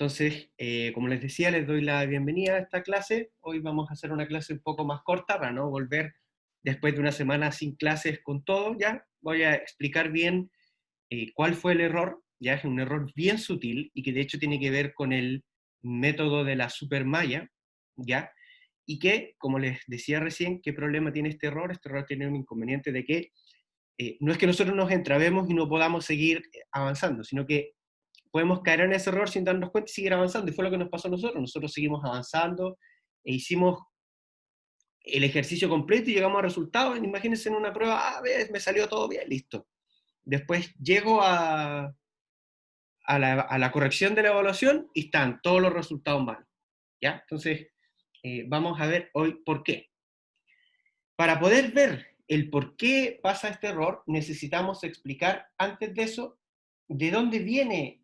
Entonces, como les decía, les doy la bienvenida a esta clase. Hoy vamos a hacer una clase un poco más corta para no volver después de una semana sin clases con todo, ¿ya? Voy a explicar bien cuál fue el error, ya es un error bien sutil y que de hecho tiene que ver con el método de la supermalla, ¿ya? Y que, como les decía recién, ¿qué problema tiene este error? Este error tiene un inconveniente de que no es que nosotros nos entrabemos y no podamos seguir avanzando, sino que podemos caer en ese error sin darnos cuenta y seguir avanzando. Y fue lo que nos pasó a nosotros. Nosotros seguimos avanzando e hicimos el ejercicio completo y llegamos a resultados. Imagínense en una prueba, me salió todo bien, listo. Después llego a la corrección de la evaluación y están todos los resultados malos. ¿Ya? Entonces, vamos a ver hoy por qué. Para poder ver el por qué pasa este error, necesitamos explicar antes de eso de dónde viene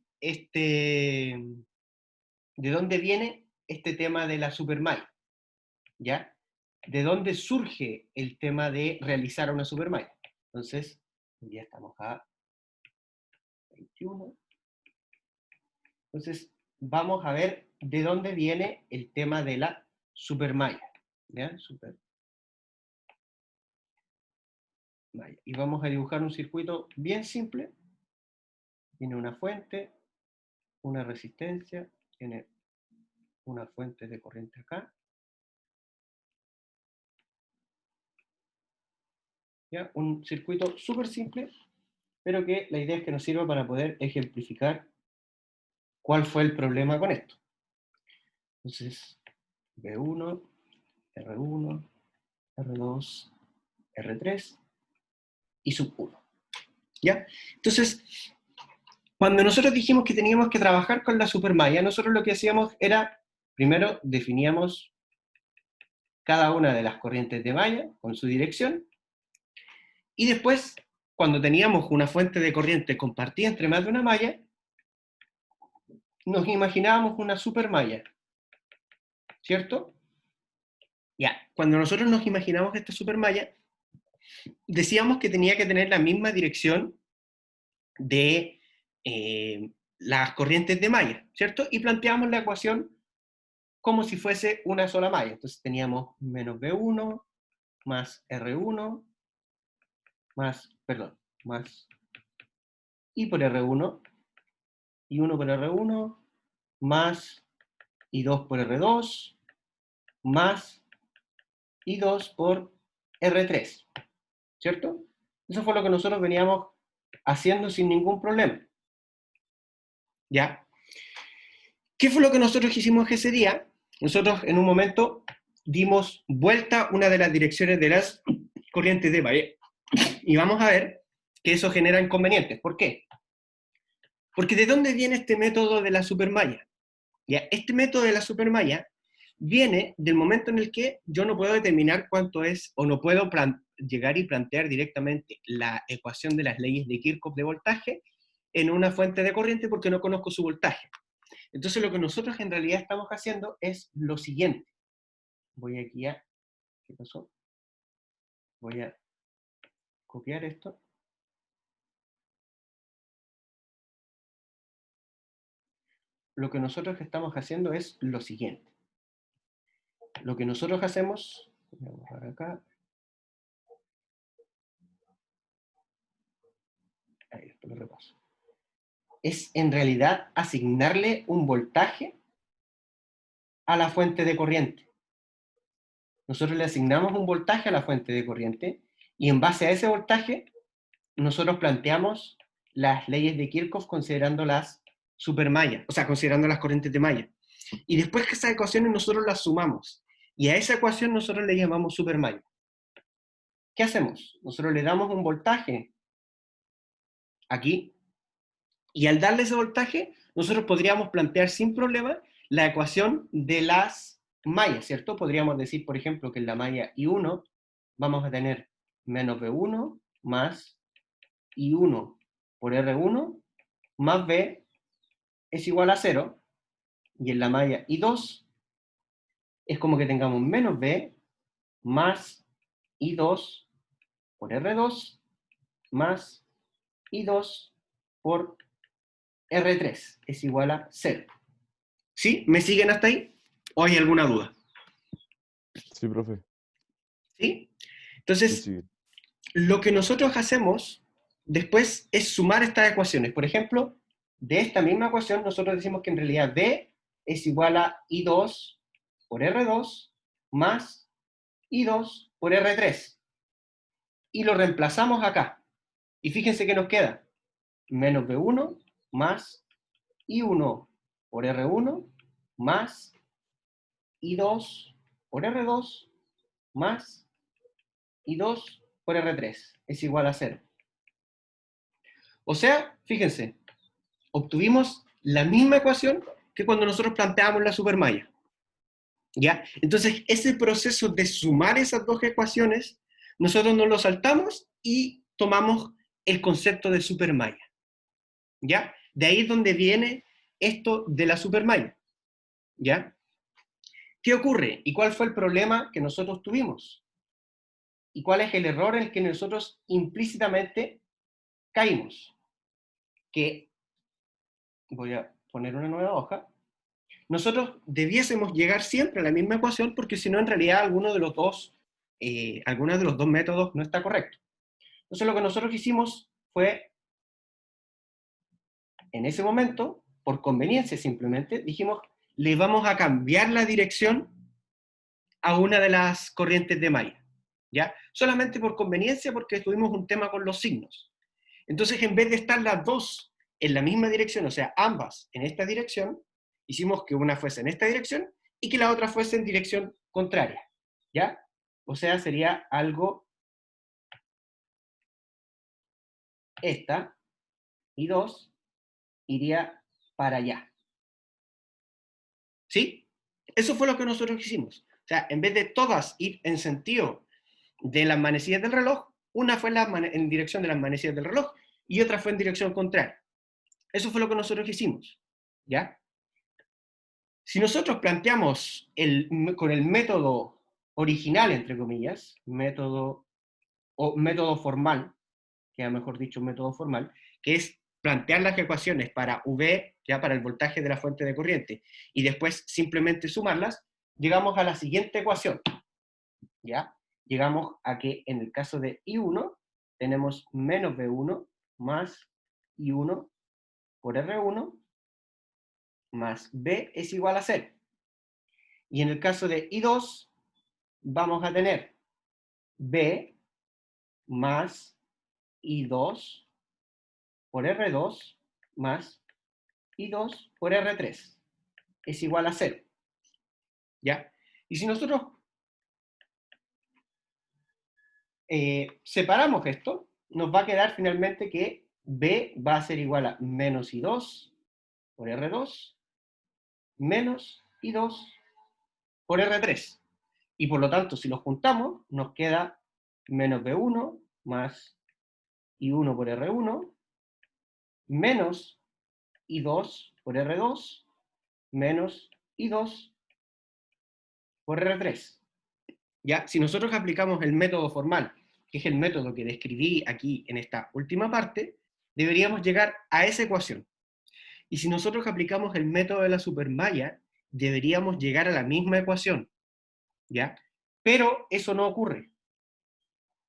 tema de la supermalla, ¿ya? ¿De dónde surge el tema de realizar una supermalla? Entonces, ya estamos a 21. Entonces, vamos a ver de dónde viene el tema de la supermalla, ¿ya? Supermalla. Y vamos a dibujar un circuito bien simple. Tiene una fuente, una resistencia, tiene una fuente de corriente acá, ¿ya? Un circuito súper simple, pero que la idea es que nos sirva para poder ejemplificar cuál fue el problema con esto. Entonces, B1, R1, R2, R3 y sub 1. ¿Ya? Entonces, cuando nosotros dijimos que teníamos que trabajar con la supermalla, nosotros lo que hacíamos era, primero definíamos cada una de las corrientes de malla con su dirección, y después, cuando teníamos una fuente de corriente compartida entre más de una malla, nos imaginábamos una supermalla, ¿cierto? Ya, cuando nosotros nos imaginamos esta supermalla, decíamos que tenía que tener la misma dirección de las corrientes de malla, ¿cierto? Y planteamos la ecuación como si fuese una sola malla. Entonces teníamos menos B1 más R1 más I por R1 y 1 por R1 más I2 por R2 más I2 por R3, ¿cierto? Eso fue lo que nosotros veníamos haciendo sin ningún problema, ¿ya? ¿Qué fue lo que nosotros hicimos ese día? Nosotros en un momento dimos vuelta a una de las direcciones de las corrientes de malla y vamos a ver que eso genera inconvenientes. ¿Por qué? Porque ¿de dónde viene este método de la supermalla? ¿Ya? Este método de la supermalla viene del momento en el que yo no puedo determinar cuánto es, o no puedo llegar y plantear directamente la ecuación de las leyes de Kirchhoff de voltaje en una fuente de corriente porque no conozco su voltaje. Entonces lo que nosotros en realidad estamos haciendo es lo siguiente. Voy aquí a... ¿Qué pasó? Voy a copiar esto. Lo que nosotros estamos haciendo es lo siguiente. Lo que nosotros hacemos... Voy a borrar acá. Ahí, esto lo repaso. Es en realidad asignarle un voltaje a la fuente de corriente. Nosotros le asignamos un voltaje a la fuente de corriente y en base a ese voltaje nosotros planteamos las leyes de Kirchhoff considerando las supermallas, o sea, considerando las corrientes de malla. Y después que esas ecuaciones nosotros las sumamos y a esa ecuación nosotros le llamamos supermalla. ¿Qué hacemos? Nosotros le damos un voltaje aquí y al darle ese voltaje nosotros podríamos plantear sin problema la ecuación de las mallas, ¿cierto? Podríamos decir, por ejemplo, que en la malla I1 vamos a tener menos B1 más I1 por R1 más B es igual a 0, y en la malla I2 es como que tengamos menos B más I2 por R2 más I2 por R3 es igual a 0. ¿Sí? ¿Me siguen hasta ahí? ¿O hay alguna duda? Sí, profe. ¿Sí? Sí, Entonces, sí. lo que nosotros hacemos después es sumar estas ecuaciones. Por ejemplo, de esta misma ecuación nosotros decimos que en realidad B es igual a I2 por R2 más I2 por R3. Y lo reemplazamos acá. Y fíjense que nos queda menos B1 más I1 por R1 más I2 por R2 más I2 por R3 es igual a 0. O sea, fíjense, obtuvimos la misma ecuación que cuando nosotros planteamos la supermalla. ¿Ya? Entonces, ese proceso de sumar esas dos ecuaciones, nosotros nos lo saltamos y tomamos el concepto de supermalla. ¿Ya? De ahí es donde viene esto de la supermalla. ¿Ya? ¿Qué ocurre? ¿Y cuál fue el problema que nosotros tuvimos? ¿Y cuál es el error en el que nosotros implícitamente caímos? Que, voy a poner una nueva hoja, nosotros debiésemos llegar siempre a la misma ecuación porque si no, en realidad, alguno de los dos métodos no está correcto. Entonces, lo que nosotros hicimos fue, en ese momento, por conveniencia simplemente, dijimos, le vamos a cambiar la dirección a una de las corrientes de malla, ¿ya? Solamente por conveniencia porque tuvimos un tema con los signos. Entonces, en vez de estar las dos en la misma dirección, o sea, ambas en esta dirección, hicimos que una fuese en esta dirección y que la otra fuese en dirección contraria, ¿ya? O sea, sería algo esta y 2 iría para allá, ¿sí? Eso fue lo que nosotros hicimos. O sea, en vez de todas ir en sentido de las manecillas del reloj, una fue en dirección de las manecillas del reloj y otra fue en dirección contraria. Eso fue lo que nosotros hicimos, ¿ya? Si nosotros planteamos con el método original, entre comillas, método formal, queda mejor dicho método formal, que es plantear las ecuaciones para V, ya para el voltaje de la fuente de corriente, y después simplemente sumarlas, llegamos a la siguiente ecuación, ¿ya? Llegamos a que en el caso de I1 tenemos menos B1 más I1 por R1 más B es igual a 0. Y en el caso de I2 vamos a tener B más I2 por R2 más I2 por R3 es igual a 0. ¿Ya? Y si nosotros separamos esto, nos va a quedar finalmente que B va a ser igual a menos I2 por R2 menos I2 por R3. Y por lo tanto, si los juntamos, nos queda menos B1 más I1 por R1 menos I2 por R2 menos I2 por R3. ¿Ya? Si nosotros aplicamos el método formal, que es el método que describí aquí en esta última parte, deberíamos llegar a esa ecuación. Y si nosotros aplicamos el método de la supermalla, deberíamos llegar a la misma ecuación, ¿ya? Pero eso no ocurre,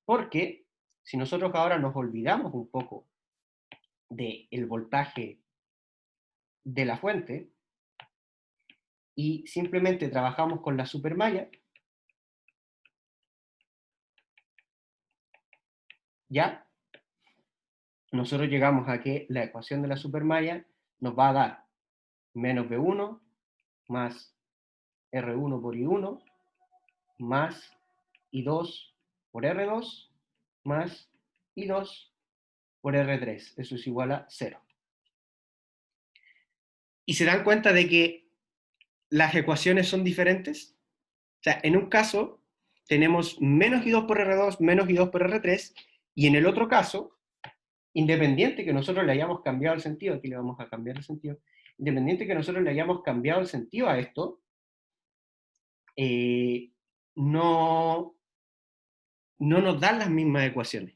porque si nosotros ahora nos olvidamos un poco del voltaje de la fuente y simplemente trabajamos con la supermalla, ¿ya? Nosotros llegamos a que la ecuación de la supermalla nos va a dar menos B1 más R1 por I1 más I2 por R2 más I2 por R3. Eso es igual a 0. ¿Y se dan cuenta de que las ecuaciones son diferentes? O sea, en un caso tenemos menos I2 por R2 menos I2 por R3 y en el otro caso, independiente que nosotros le hayamos cambiado el sentido, aquí le vamos a cambiar el sentido, independiente que nosotros le hayamos cambiado el sentido a esto, no, no nos dan las mismas ecuaciones,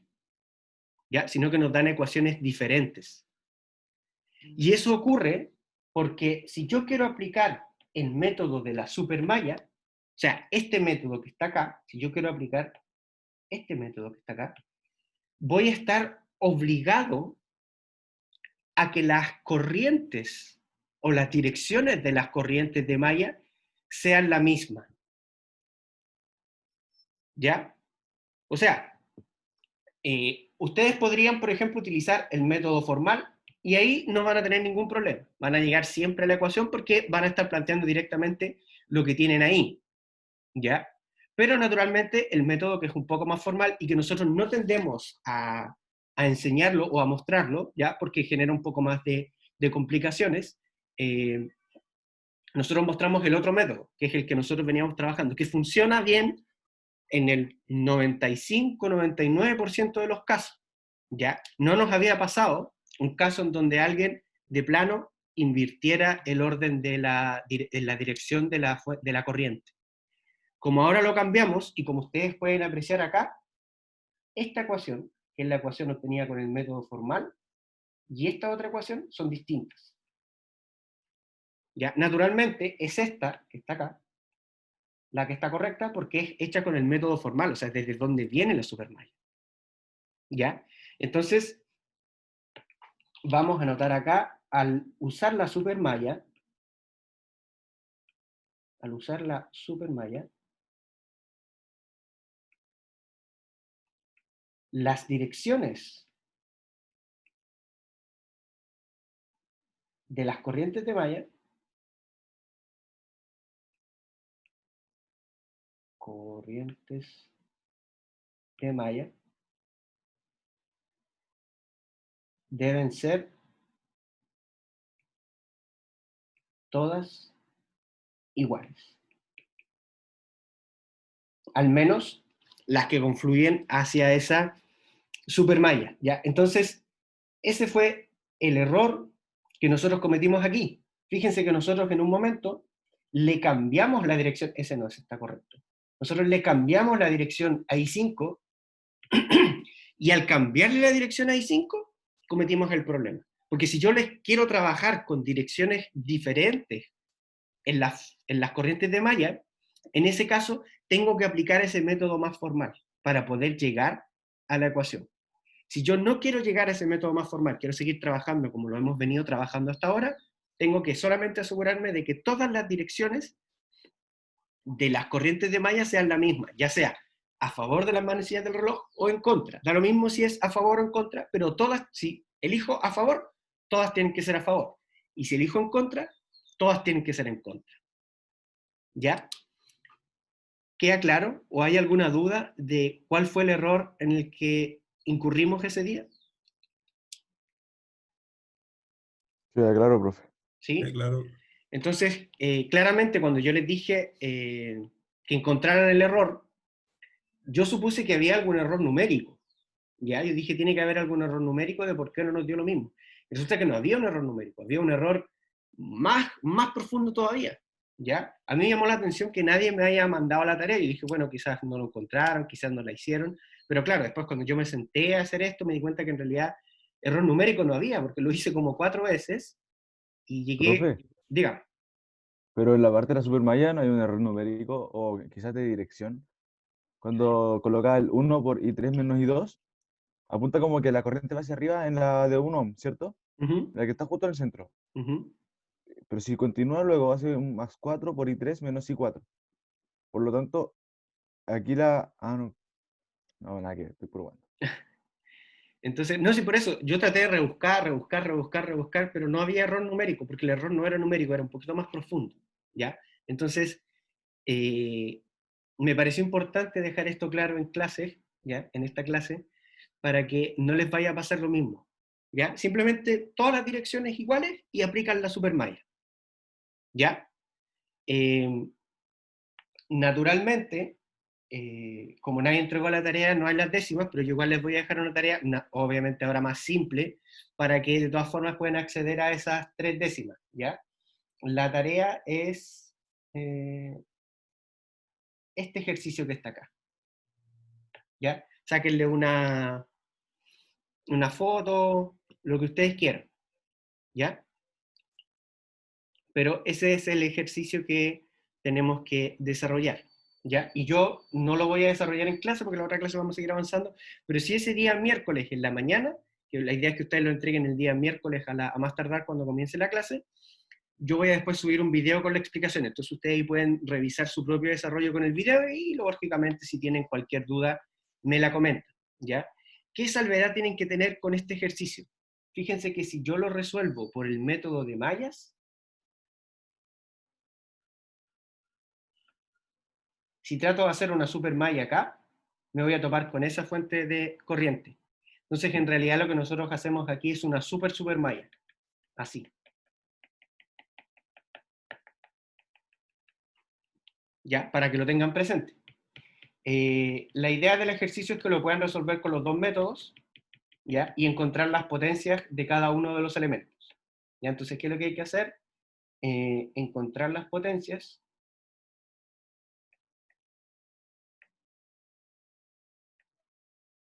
¿ya? Sino que nos dan ecuaciones diferentes. Y eso ocurre porque si yo quiero aplicar el método de la supermalla, o sea, este método que está acá, si yo quiero aplicar este método que está acá, voy a estar obligado a que las corrientes o las direcciones de las corrientes de malla sean la misma. ¿Ya? O sea, ustedes podrían, por ejemplo, utilizar el método formal y ahí no van a tener ningún problema. Van a llegar siempre a la ecuación porque van a estar planteando directamente lo que tienen ahí. ¿Ya? Pero naturalmente el método que es un poco más formal y que nosotros no tendemos a enseñarlo o a mostrarlo, ¿ya? Porque genera un poco más de complicaciones, nosotros mostramos el otro método, que es el que nosotros veníamos trabajando, que funciona bien en el 95-99% de los casos, ¿ya? No nos había pasado un caso en donde alguien de plano invirtiera el orden de la dirección de la corriente. Como ahora lo cambiamos, y como ustedes pueden apreciar acá, esta ecuación, que es la ecuación obtenida con el método formal, y esta otra ecuación son distintas. ¿Ya? Naturalmente es esta, que está acá, la que está correcta porque es hecha con el método formal, o sea, desde donde viene la supermalla. ¿Ya? Entonces, vamos a anotar acá, al usar la supermalla, las direcciones de las corrientes de malla, deben ser todas iguales. Al menos las que confluyen hacia esa supermalla, ¿ya? Entonces, ese fue el error que nosotros cometimos aquí. Fíjense que nosotros en un momento le cambiamos la dirección, ese no, ese está correcto. Nosotros le cambiamos la dirección a I5 y al cambiarle la dirección a I5 cometimos el problema. Porque si yo les quiero trabajar con direcciones diferentes en las corrientes de malla, en ese caso tengo que aplicar ese método más formal para poder llegar a la ecuación. Si yo no quiero llegar a ese método más formal, quiero seguir trabajando como lo hemos venido trabajando hasta ahora, tengo que solamente asegurarme de que todas las direcciones de las corrientes de malla sean la misma, ya sea a favor de las manecillas del reloj o en contra. Da lo mismo si es a favor o en contra, pero todas, si elijo a favor, todas tienen que ser a favor. Y si elijo en contra, todas tienen que ser en contra. ¿Ya? ¿Queda claro? ¿O hay alguna duda de cuál fue el error en el que incurrimos ese día? Queda claro, profe. ¿Sí? Claro. Entonces, claramente cuando yo les dije que encontraran el error, yo supuse que había algún error numérico. ¿Ya? Yo dije, tiene que haber algún error numérico de por qué no nos dio lo mismo. Y resulta que no había un error numérico, había un error más profundo todavía. ¿Ya? A mí me llamó la atención que nadie me haya mandado la tarea. Yo dije, bueno, quizás no lo encontraron, quizás no la hicieron. Pero claro, después cuando yo me senté a hacer esto, me di cuenta que en realidad error numérico no había, porque lo hice como 4 veces y llegué, Profe, diga. pero en la parte de la supermalla no hay un error numérico o quizás de dirección. Cuando coloca el 1 por I3 menos I2, apunta como que la corriente va hacia arriba en la de 1, ¿cierto? Uh-huh, La que está justo en el centro. uh-huh. Pero si continúa luego hace un más 4 por I3 menos I4. Por lo tanto, aquí la... Ah, no. No, nada que estoy probando. Entonces, no sé, por eso yo traté de rebuscar, pero no había error numérico, porque el error no era numérico, era un poquito más profundo, ¿ya? Entonces, eh, me pareció importante dejar esto claro en clases, ¿ya? En esta clase, para que no les vaya a pasar lo mismo, ¿ya? Simplemente todas las direcciones iguales y aplican la supermalla, ¿ya? Eh, Naturalmente, como nadie entregó la tarea, no hay las décimas, pero yo igual les voy a dejar una tarea, obviamente ahora más simple, para que de todas formas puedan acceder a esas 3 décimas, ¿ya? La tarea es este ejercicio que está acá, ¿ya? Sáquenle una foto, lo que ustedes quieran, ¿ya? pero ese es el ejercicio que tenemos que desarrollar, ¿ya? Y yo no lo voy a desarrollar en clase, porque en la otra clase vamos a seguir avanzando, pero si ese día miércoles en la mañana, que la idea es que ustedes lo entreguen el día miércoles a más tardar cuando comience la clase, yo voy a después subir un video con la explicación, entonces ustedes ahí pueden revisar su propio desarrollo con el video y, lógicamente, si tienen cualquier duda, me la comentan, ¿ya? ¿Qué salvedad tienen que tener con este ejercicio? Fíjense que si yo lo resuelvo por el método de mallas, si trato de hacer una super malla acá, me voy a topar con esa fuente de corriente. Entonces, en realidad lo que nosotros hacemos aquí es una super malla, así. ¿Ya? Para que lo tengan presente. La idea del ejercicio es que lo puedan resolver con los dos métodos, ¿ya? Y encontrar las potencias de cada uno de los elementos. ¿Ya? Entonces, ¿qué es lo que hay que hacer? Encontrar las potencias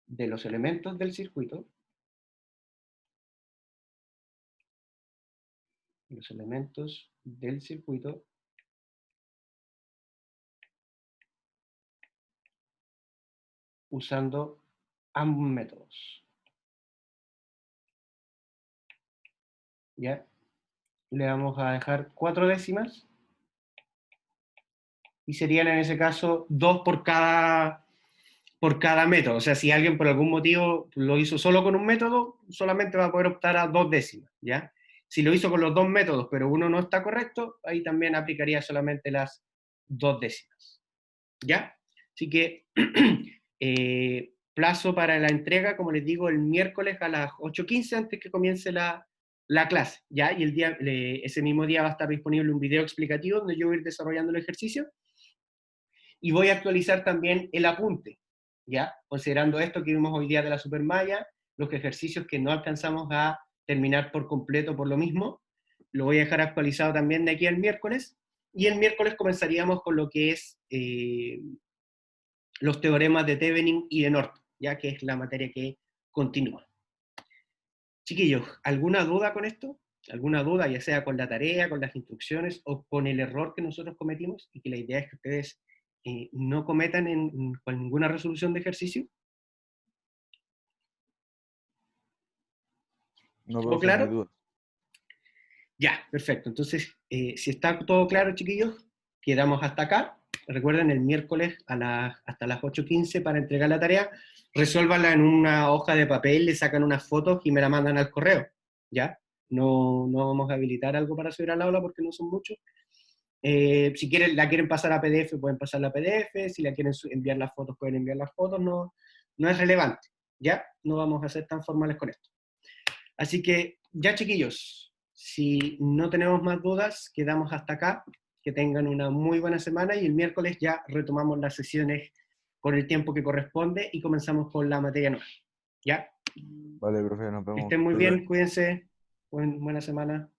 de los elementos del circuito, usando ambos métodos. ¿Ya? Le vamos a dejar 4 décimas y serían en ese caso 2 por cada método. O sea, si alguien por algún motivo lo hizo solo con un método, solamente va a poder optar a 2 décimas, ¿ya? Si lo hizo con los dos métodos, pero uno no está correcto, ahí también aplicaría solamente las 2 décimas, ¿ya? Así que plazo para la entrega, como les digo, el miércoles a las 8:15 antes que comience la clase, ¿ya? Y ese mismo día va a estar disponible un video explicativo donde yo voy a ir desarrollando el ejercicio y voy a actualizar también el apunte, ¿ya? Considerando esto que vimos hoy día de la supermalla, los ejercicios que no alcanzamos a terminar por completo por lo mismo, lo voy a dejar actualizado también de aquí al miércoles, y el miércoles comenzaríamos con lo que es los teoremas de Thevenin y de Norton, ya que es la materia que continúa. Chiquillos, ¿alguna duda con esto? ¿Alguna duda, ya sea con la tarea, con las instrucciones o con el error que nosotros cometimos y que la idea es que ustedes no cometan con ninguna resolución de ejercicio? No, ¿Todo profe, no hay claro? duda. Ya, perfecto. Entonces, si está todo claro, chiquillos, quedamos hasta acá. Recuerden, el miércoles hasta las 8:15 para entregar la tarea. Resuélvanla en una hoja de papel, le sacan unas fotos y me la mandan al correo. ¿Ya? No vamos a habilitar algo para subir al aula porque no son muchos. Si la quieren pasar a PDF, pueden pasar la PDF. Si la quieren enviar las fotos, pueden enviar las fotos. No es relevante. ¿Ya? No vamos a ser tan formales con esto. Así que, ya, chiquillos, si no tenemos más dudas, quedamos hasta acá. Que tengan una muy buena semana y el miércoles ya retomamos las sesiones con el tiempo que corresponde y comenzamos con la materia nueva. ¿Ya? Vale, profe, nos Que vemos. estén muy Cuídate. bien, cuídense. Buena semana.